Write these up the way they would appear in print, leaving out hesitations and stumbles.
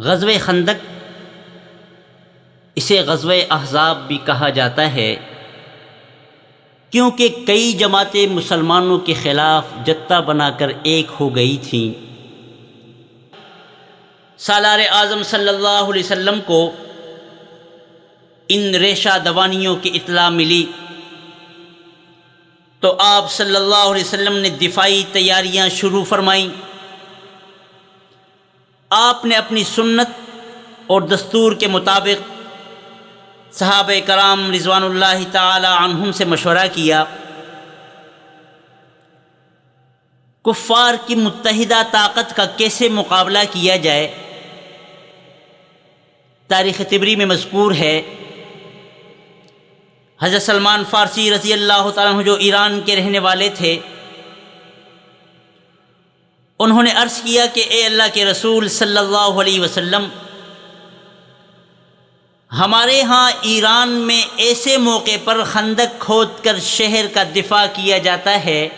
غزوہ خندق، اسے غزوہ احزاب بھی کہا جاتا ہے، کیونکہ کئی جماعتیں مسلمانوں کے خلاف جتھا بنا کر ایک ہو گئی تھیں۔ سالار اعظم صلی اللہ علیہ وسلم کو ان ریشہ دوانیوں کی اطلاع ملی تو آپ صلی اللہ علیہ وسلم نے دفاعی تیاریاں شروع فرمائیں۔ آپ نے اپنی سنت اور دستور کے مطابق صحابہ کرام رضوان اللہ تعالی عنہم سے مشورہ کیا۔ کفار کی متحدہ طاقت کا کیسے مقابلہ کیا جائے؟ تاریخ طبری میں مذکور ہے، حضرت سلمان فارسی رضی اللہ تعالیٰ عنہ جو ایران کے رہنے والے تھے، انہوں نے عرض کیا کہ اے اللہ کے رسول صلی اللہ علیہ وسلم، ہمارے ہاں ایران میں ایسے موقع پر خندق کھود کر شہر کا دفاع کیا جاتا ہے۔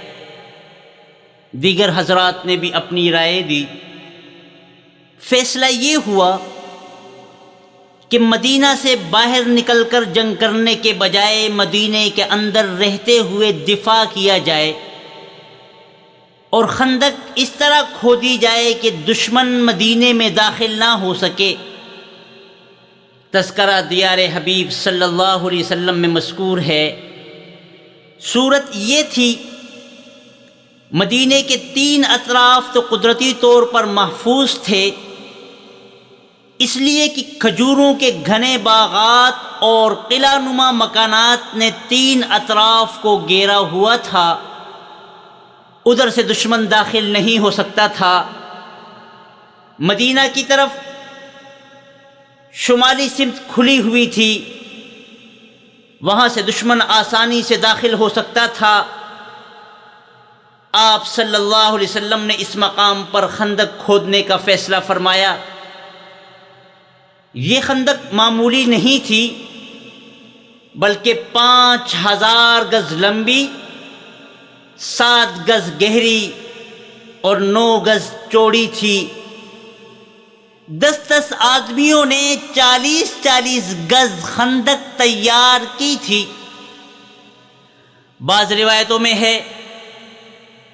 دیگر حضرات نے بھی اپنی رائے دی۔ فیصلہ یہ ہوا کہ مدینہ سے باہر نکل کر جنگ کرنے کے بجائے مدینے کے اندر رہتے ہوئے دفاع کیا جائے اور خندق اس طرح کھودی جائے کہ دشمن مدینے میں داخل نہ ہو سکے۔ تذکرہ دیار حبیب صلی اللہ علیہ وسلم میں مذکور ہے۔ صورت یہ تھی، مدینے کے 3 اطراف تو قدرتی طور پر محفوظ تھے، اس لیے کہ کھجوروں کے گھنے باغات اور قلعہ نما مکانات نے 3 اطراف کو گھیرا ہوا تھا، ادھر سے دشمن داخل نہیں ہو سکتا تھا۔ مدینہ کی طرف شمالی سمت کھلی ہوئی تھی، وہاں سے دشمن آسانی سے داخل ہو سکتا تھا۔ آپ صلی اللہ علیہ وسلم نے اس مقام پر خندق کھودنے کا فیصلہ فرمایا۔ یہ خندق معمولی نہیں تھی، بلکہ 5000 گز لمبی، 7 گز گہری اور 9 گز چوڑی تھی۔ 10 آدمیوں نے 40 گز خندق تیار کی تھی۔ بعض روایتوں میں ہے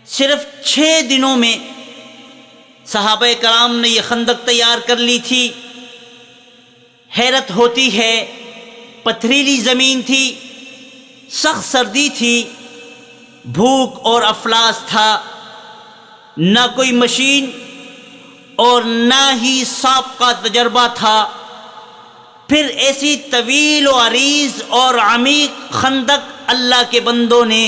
صرف 6 دنوں میں صحابہ کرام نے یہ خندق تیار کر لی تھی۔ حیرت ہوتی ہے، پتھریلی زمین تھی، سخت سردی تھی، بھوک اور افلاس تھا، نہ کوئی مشین اور نہ ہی سابقہ تجربہ تھا۔ پھر ایسی طویل و عریض اور عمیق خندق اللہ کے بندوں نے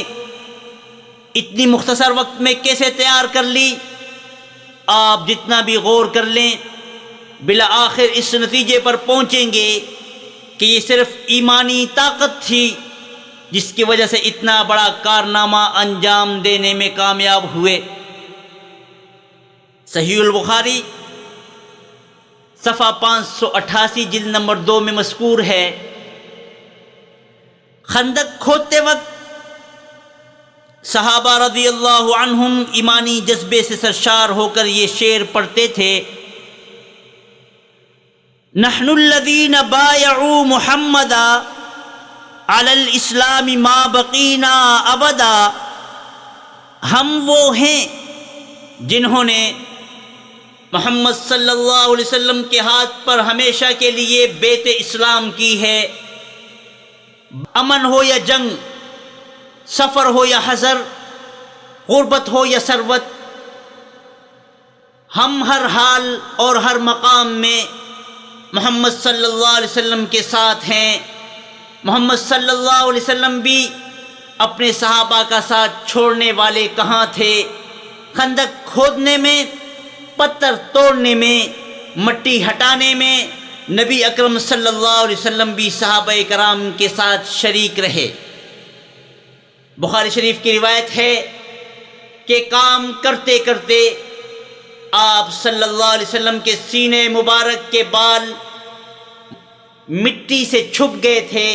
اتنی مختصر وقت میں کیسے تیار کر لی؟ آپ جتنا بھی غور کر لیں، بالآخر اس نتیجے پر پہنچیں گے کہ یہ صرف ایمانی طاقت تھی جس کی وجہ سے اتنا بڑا کارنامہ انجام دینے میں کامیاب ہوئے۔ صحیح البخاری صفحہ 588 جلد نمبر 2 میں مذکور ہے، خندق کھودتے وقت صحابہ رضی اللہ عنہم ایمانی جذبے سے سرشار ہو کر یہ شعر پڑھتے تھے، نحن الذین بایعوا محمدا علی الاسلام ما بقینا ابدا، ہم وہ ہیں جنہوں نے محمد صلی اللہ علیہ وسلم کے ہاتھ پر ہمیشہ کے لیے بیعت اسلام کی ہے۔ امن ہو یا جنگ، سفر ہو یا حضر، غربت ہو یا ثروت، ہم ہر حال اور ہر مقام میں محمد صلی اللہ علیہ وسلم کے ساتھ ہیں۔ محمد صلی اللہ علیہ وسلم بھی اپنے صحابہ کا ساتھ چھوڑنے والے کہاں تھے؟ خندق کھودنے میں، پتھر توڑنے میں، مٹی ہٹانے میں نبی اکرم صلی اللہ علیہ وسلم بھی صحابہ کرام کے ساتھ شریک رہے۔ بخاری شریف کی روایت ہے کہ کام کرتے کرتے آپ صلی اللہ علیہ وسلم کے سینے مبارک کے بال مٹی سے چھپ گئے تھے۔